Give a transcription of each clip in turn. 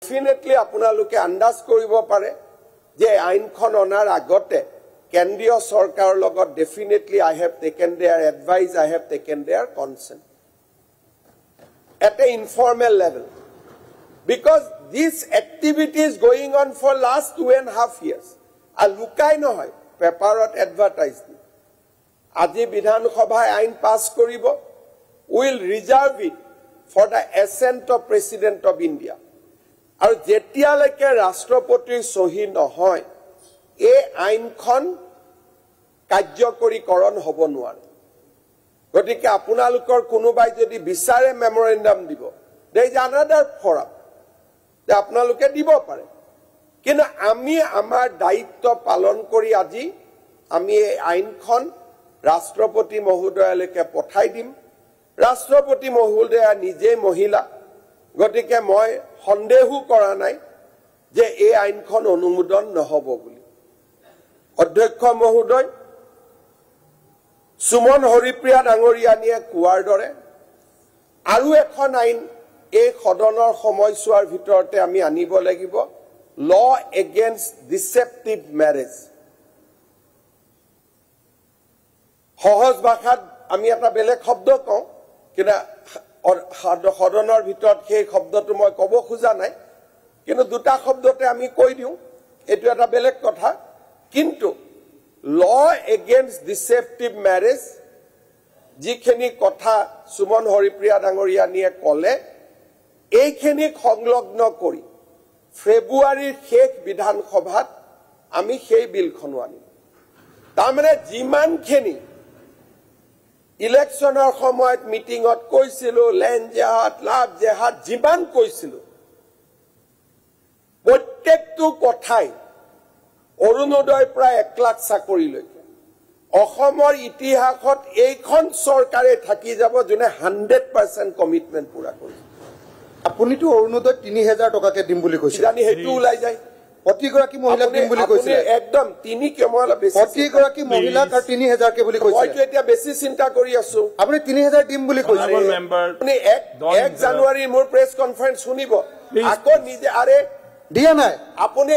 Definitely আপোনালোকে আন্দাজ কৰিব পাৰে যে আইনখন অনাৰ আগতে কেন্দ্ৰীয় চৰকাৰৰ লগত definitely I have taken their advice, I have taken their consent at an informal level because this activity is going on for last 2.5 years and lukai nohoy paperot advertise di aji bidhan sabhai ain pass koribo will reserve it for the assent of President of India aru jetialeke rashtrapatir sohi nohoy e ainkhon কাৰ্যকৰীকৰণ হ'ব নোৱাৰে গতিকে আপোনালোকৰ কোনোবাই যদি বিচাৰে মেমৰেন্ডাম দিব there is another forum যে আপোনালোকে দিব পাৰে কিন্তু আমি আমাৰ দায়িত্ব পালন কৰি আজি আমি এই আইনখন ৰাষ্ট্ৰপতি মহোদয়লৈকে পঠাই দিম ৰাষ্ট্ৰপতি মহোদয়া নিজে মহিলা গতিকে মই সন্দেহ কৰা নাই যে এই আইনখন অনুমোদন নহব বুলি অধ্যক্ষ মহোদয় সুমন হৰিপ্ৰিয়া ডাঙৰীয়ানিয়ে কোৱাৰ দৰে আৰু এখন আইন এই সদনৰ সময়ছোৱাৰ ভিতৰতে আমি আনিব লাগিব ল এগেইনষ্ট ডিসেপটিভ ম্যাৰেজ সহজ ভাষাত আমি এটা বেলেগ শব্দ কওঁ কিন্তু সদনৰ ভিতৰত সেই শব্দটো মই ক'ব খোজা নাই কিন্তু দুটা শব্দতে আমি কৈ দিওঁ এটো এটা বেলেগ কথা কিন্তু law against deceptive marriage jikheni kotha Sumon Horipriya Dangorianiye kole eikheni সংলগ্ন কৰি ফেব্ৰুৱাৰীৰ শেষ বিধান সভাত আমি সেই বিলখন আনিম তাৰমানে যিমানখিনি ইলেকশ্যনৰ সময়ত মিটিংত কৈছিল লেন জেহাদ লাভ জেহাদ যিমান কৈছিল প্ৰত্যেকটো কথাই অৰুণোদয় প্ৰায় 1 লাখ চাকৰি লৈকে অসমৰ ইতিহাসত এইখন চৰকাৰে থাকি যাব যোনে 100% কমিটমেন্ট পুৰা কৰিছে আপুনিটো অৰুণোদয় 3000 টকাকে দিম বুলি কৈছিল জানি হেতু ওলাই যায় প্ৰতিগৰাকী মহিলাক দিম বুলি কৈছিল একদম 3 কেমলা বেছি প্ৰতিগৰাকী মহিলাক 3000 কে বুলি কৈছিল মই এতিয়া বেছি চিন্তা কৰি আছো আপুনি 3000 দিম বুলি কৈছিল আপুনি 1 জানুৱাৰী মোৰ প্ৰেছ কনফাৰেন্স শুনিব আকৌ নিজে আৰে দিয়া নাই আপুনি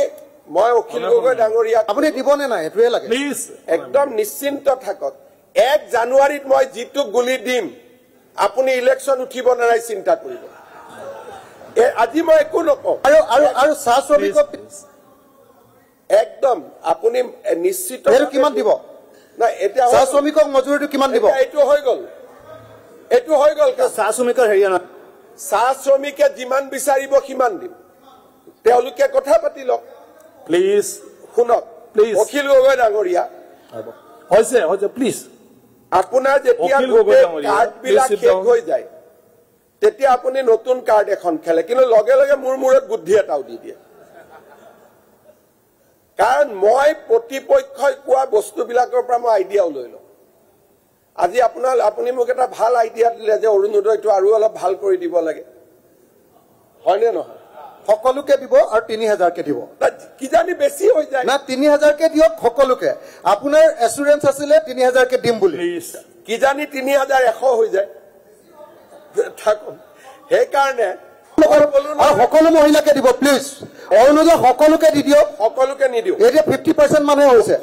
মই অখিল গগৈ ডাঙৰীয়া আপুনি দিবনে নাই এটোৱে লাগে প্লিজ একদম নিশ্চিন্ত থাকক 1 জানুৱাৰীত মই জিতু গুলি দিম আপুনি ইলেকশন উঠিব নাই চিন্তা কৰিব আজি মই একো নকওঁ আৰু চাহ শ্ৰমিক একদম আপুনি নিশ্চিত এটো কিমান দিব না এটা চাহ শ্ৰমিকক মজুৰিটো কিমান দিব এটো হৈ গল চাহ শ্ৰমিকৰ হেৰিয়া চাহ শ্ৰমিকে যিমান বিচাৰিব সিমান দিম তেওঁলোকে কথা পাতি লওক প্লিজ শুনক প্লিজ অখিল গগৈ ডাঙৰীয়া হৈছে প্লিজ আপোনাৰ যেতিয়া কাৰ্ড বিলাক শেষ হৈ যায় তেতিয়া আপুনি নতুন কাৰ্ড এখন খেলে কিন্তু লগে লগে মোৰ মূৰত বুদ্ধি এটাও দি দিয়ে কাৰণ মই প্ৰতিপক্ষই কোৱা বস্তুবিলাকৰ পৰা মই আইডিয়াও লৈ লওঁ আজি আপুনি মোক এটা ভাল আইডিয়া দিলে যে অৰুণোদয়টো আৰু অলপ ভাল কৰি দিব লাগে হয়নে নহয় সকলোকে দিব আৰু 3000 কে দিব কি জানি বেছি হৈ যায় না 3000 কে দিয়ক সকলোকে আপোনাৰ এসুৰেন্স আছিল 3000 কে দিম বুলি কি জানি 3100 হৈ যায় থাকক হে কাৰণে সকলো মহিলাকে দিব প্লিজ অৰুণোদয় সকলোকে দি দিয়ক সকলোকে নিদিও এতিয়া 50% মানুহ হৈছে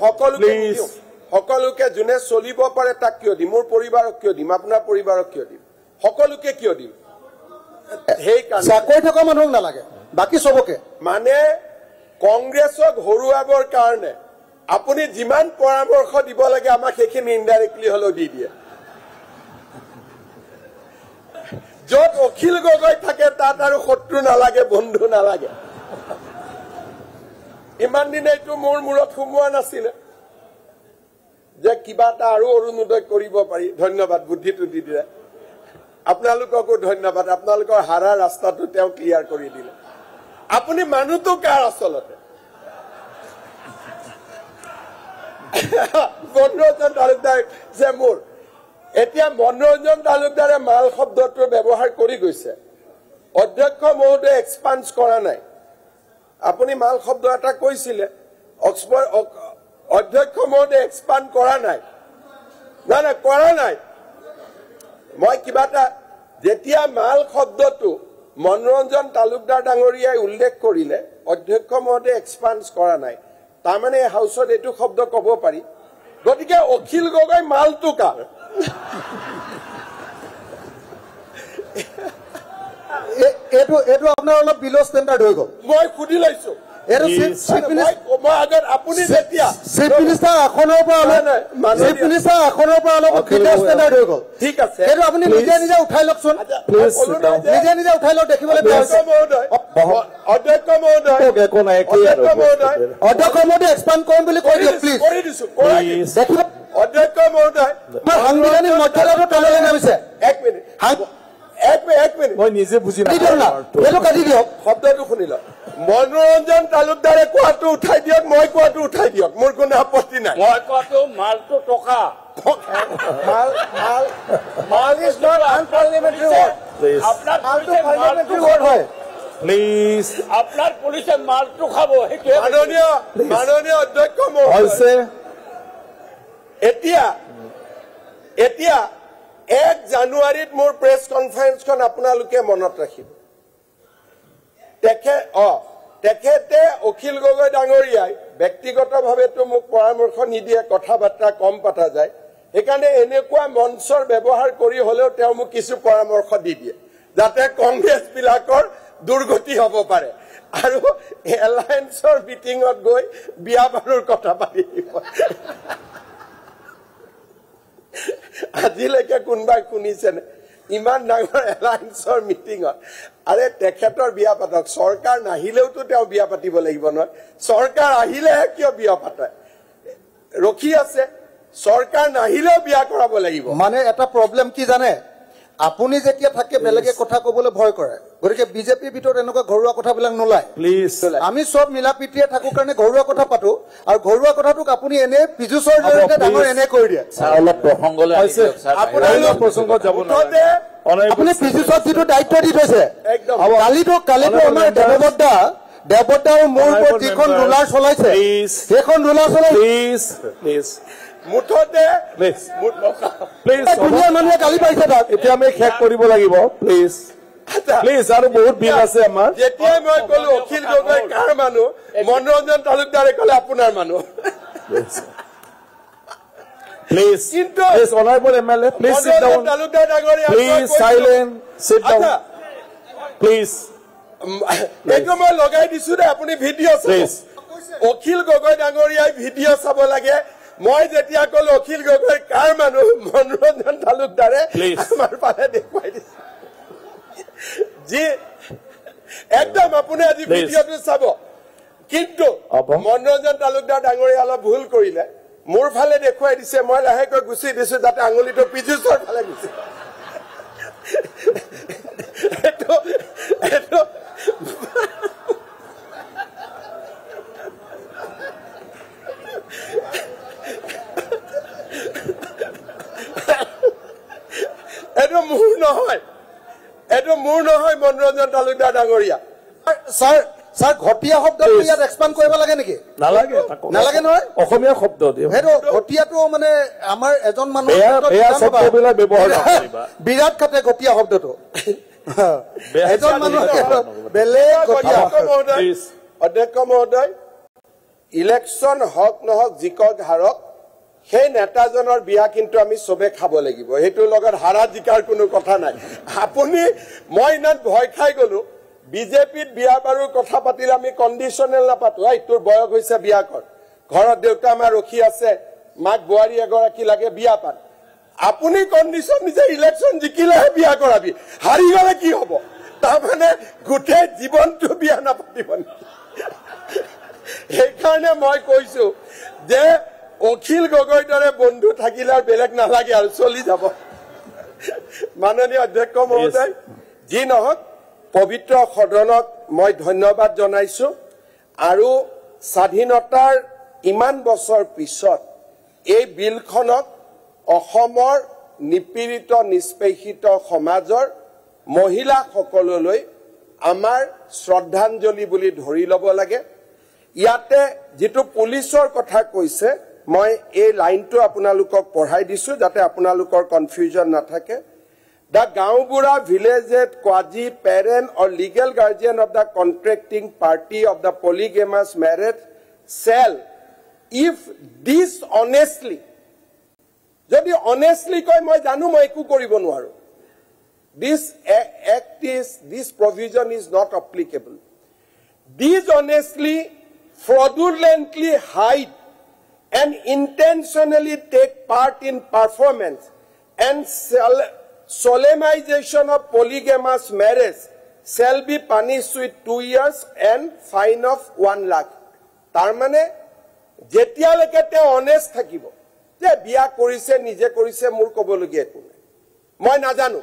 সকলোকে যোনে চলিব পাৰে তাক কিয় দিম মোৰ পৰিবাৰক কিয় দিম আপোনাৰ পৰিবাৰক কিয় দিম সকলোকে কিয় দিম হে কাৰণে চাকৰি থকা মানুহক নালাগে বাকি সবকে মানে কংগ্ৰেছক হৰুৱাবৰ কাৰণে আপুনি যিমান পৰামৰ্শ দিব লাগে আমাক সেইখিনি ইনডাইৰেক্টলি হলো দি দিয়ে যত অখিল গগৈ থাকে তাত আৰু শত্ৰু নালাগে বন্ধু নালাগে ইমান দিন এইটো মোৰ মূৰত সোমোৱা নাছিল যে কিবা এটা আৰু অৰুণোদয় কৰিব পাৰি ধন্যবাদ বুদ্ধিটো দি দিলে আপোনালোককো ধন্যবাদ আপোনালোকৰ হাৰা ৰাস্তাটো তেওঁ ক্লিয়াৰ কৰি দিলে আপুনি মানুহটো কাৰ আচলতে মনোৰঞ্জন তালুকদাৰ যে মোৰ এতিয়া মনোৰঞ্জন তালুকদাৰে মাল শব্দটো ব্যৱহাৰ কৰি গৈছে অধ্যক্ষ মহোদয় এক্সপান্স কৰা নাই আপুনি মাল শব্দ এটা কৈছিলে অধ্যক্ষ মহোদয় এক্সপান্ড কৰা নাই না কৰা নাই মই কিবা এটা যেতিয়া মাল শব্দটো মনোৰঞ্জন তালুকদাৰ ডাঙৰীয়াই উল্লেখ কৰিলে অধ্যক্ষ মহোদয়ে এক্সপান্স কৰা নাই তাৰমানে হাউচত এইটো শব্দ ক'ব পাৰি গতিকে অখিল গগৈ মালটো কাৰ এইটো আপোনাৰ অলপ বিল' ষ্টেণ্ডাৰ্ড হৈ গ'ল মই সুধি লৈছো মই আগত আপুনি যেতিয়া চিফ মিনিষ্টাৰ আসনৰ পৰা অলপ বিল' ষ্টেণ্ডাৰ্ড হৈ গ'ল ঠিক আছে সেইটো আপুনি নিজে উঠাই লওকচোন নিজে উঠাই লওক দেখিবলৈ অধ্যক্ষ মহোদয় অধ্যক্ষ মহোদয় এক্সপাণ্ড কৰিম বুলি কৈ দিয়ক প্লিজ কৰি দিছো দেখিব অধ্যক্ষ মহোদয় সাংবিধানিক মৰ্যাদাটো তললৈ নামিছে এক মিনিট মই নিজে বুজি এইটো কাটি দিয়ক শব্দটো শুনি লওক মনোৰঞ্জন তালুকদাৰে কোৱাটো উঠাই দিয়ক মই কোৱাটো উঠাই দিয়ক মোৰ কোনো আপত্তি নাই মই কোৱাটো মালটো টকা মাল ইজ নট আনপাৰ্লিয়ামেণ্টাৰী ৱৰ্ড আপোনাৰ পাৰ্লিয়ামেণ্টাৰী ৱৰ্ড হয় প্লিজ আপোনাৰ পুলিচে মালটো খাব সেইটোৱে মাননীয় অধ্যক্ষ মহোদয় এতিয়া 1 জানুৱাৰীত মোৰ প্ৰেছ কনফাৰেন্সখন আপোনালোকে মনত ৰাখিব তেখেতে অখিল গগৈ ডাঙৰীয়াই ব্যক্তিগতভাৱেতো মোক পৰামৰ্শ নিদিয়ে কথা বাৰ্তা কম পতা যায় সেইকাৰণে এনেকুৱা মঞ্চৰ ব্যৱহাৰ কৰি হলেও তেওঁ মোক কিছু পৰামৰ্শ দি দিয়ে যাতে কংগ্ৰেছ বিলাকৰ দুৰ্গতি হ'ব পাৰে আৰু এলায়েন্সৰ মিটিঙত গৈ বিয়া বাৰুৰ কথা পাতি দিব আজিলৈকে কোনোবাই শুনিছেনে ইমান ডাঙৰ এলায়েন্সৰ মিটিঙত আৰে তেখেতৰ বিয়া পাতক চৰকাৰ নাহিলেওতো তেওঁ বিয়া পাতিব লাগিব নহয় চৰকাৰ আহিলেহে কিয় বিয়া পাতে ৰখি আছে চৰকাৰ নাহিলেও বিয়া কৰাব লাগিব মানে এটা প্ৰব্লেম কি জানে আপুনি যেতিয়া থাকে বেলেগে কথা ক'বলৈ ভয় কৰে গতিকে বিজেপিৰ ভিতৰত এনেকুৱা ঘৰুৱা কথাবিলাক নোলায় প্লিজ আমি চব মিলা প্ৰীতিয়ে থাকো কাৰণে ঘৰুৱা কথা পাতো আৰু ঘৰুৱা কথাটোক আপুনি এনে পিজুচৰ জৰিয়তে ডাঙৰ এনে কৰি দিয়ে অলপ প্ৰসংগলৈ প্ৰসংগত যাব আপুনি পিজুচত যিটো দায়িত্ব দি থৈছে কালিতো আমাৰ দেৱবৰ্দা আৰু মোৰ ওপৰত যিখন ৰুলাৰ চলাইছে সেইখন ৰুলাৰ প্লিজ মুঠতে দুনীয়াৰ মানুহে গালি পাৰিছে তাক এতিয়া আমি শেষ কৰিব লাগিব প্লিজ আৰু বহুত বিল আছে আমাৰ যেতিয়াই মই কলো অখিল গগৈ কাৰ মানুহ মনোৰঞ্জন তালুকদাৰে কলে আপোনাৰ মানুহ please honourable MLA please sit down Talukdar ডাঙৰীয়া please silent sit down please এইটো মই লগাই দিছো দে আপুনি ভিডিঅ' চাব অখিল গগৈ ডাঙৰীয়াই ভিডিঅ' চাব লাগে মই যেতিয়া কলো অখিল গগৈ কাৰ মানুহ মনোৰঞ্জন তালুকদাৰে আমাৰ ফালে দেখুৱাই দিছে যি একদম আপুনি আজি ভিডিঅ'টো চাব কিন্তু মনোৰঞ্জন তালুকদাৰ ডাঙৰীয়া অলপ ভুল কৰিলে মোৰ ফালে দেখুৱাই দিছে মই লাহেকৈ গুচি দিছো যাতে আঙুলিটো পিজুচৰ ফালে গুচি এইটো মোৰ নহয় মনোৰঞ্জন তালুকদাৰ ডাঙৰীয়া স্যাৰ ঘটিয়া শব্দটো ইয়াত এক্সপাণ্ড কৰিব লাগে নেকি নালাগে নহয় অসমীয়া শব্দ দিয়ক সেইটো ঘটিয়াটো মানে আমাৰ এজন মানুহ বিৰাট খাতে ঘটিয়া শব্দটো এজন মানুহ বেলেগ অধ্যক্ষ মহোদয় ইলেকশ্যন হওক নহওক জিকক হাৰক সেই নেতাজনৰ বিয়া কিন্তু আমি চবে খাব লাগিব সেইটোৰ লগত হাৰা জিকাৰ কোনো কথা নাই আপুনি মই ইমান ভয় খাই গলো বিজেপিত বিয়া বাৰুৰ কথা পাতিলে আমি কণ্ডিশ্যনেল নাপাতো তোৰ বয়স হৈছে বিয়া কৰ ঘৰত দেউতা মা ৰখি আছে মাক বোৱাৰী এগৰাকী লাগে বিয়া পাত আপুনি কণ্ডিশ্যন নিজে ইলেকশ্যন জিকিলেহে বিয়া কৰাবি হাৰি গলে কি হব তাৰমানে গোটেই জীৱনটো বিয়া নাপাতিব সেইকাৰণে মই কৈছো যে অখিল গগৈৰ দৰে বন্ধু থাকিলে আৰু বেলেগ নালাগে আৰু চলি যাব মাননীয় অধ্যক্ষ মহোদয় যি নহওক পবিত্ৰ সদনক মই ধন্যবাদ জনাইছো আৰু স্বাধীনতাৰ ইমান বছৰ পিছত এই বিলখনক অসমৰ নিপীড়িত নিষ্পেষিত সমাজৰ মহিলাসকললৈ আমাৰ শ্ৰদ্ধাঞ্জলি বুলি ধৰি ল'ব লাগে ইয়াতে যেটো পুলিচৰ কথা কৈছে মই এই লাইনটো আপোনালোকক পঢ়াই দিছো যাতে আপোনালোকৰ কনফিউজন নাথাকে The Gaubura village quasi parent or legal guardian of the contracting party of the polygamous marriage shall, if dishonestly, যদি honestly কয় মই জানো মই একো কৰিব নোৱাৰো, this provision is not applicable. Dishonestly, fraudulently hide and intentionally take part in performance and solemnization of polygamous marriage shall be punished with 2 years and fine of 1 lakh. Tarmane, jetialeke te honest thakibo, je biya korise nije korise mur kobologi eku nai, moi najanu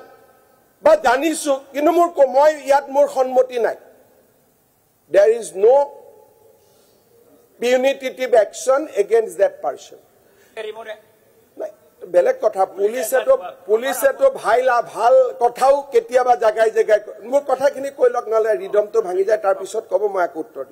ba janisu kintu mur moi yat mur sonmoti nai. There is no punitive action against that person. বেলেগ কথা পুলিচেতো ভাল কথাও কেতিয়াবা জাগাই জাগাই মোৰ কথাখিনি কৈ লওক, নহলে ৰিদমটো ভাঙি যায়, তাৰ পিছত ক'ব মই আকৌ উত্তৰ দিম।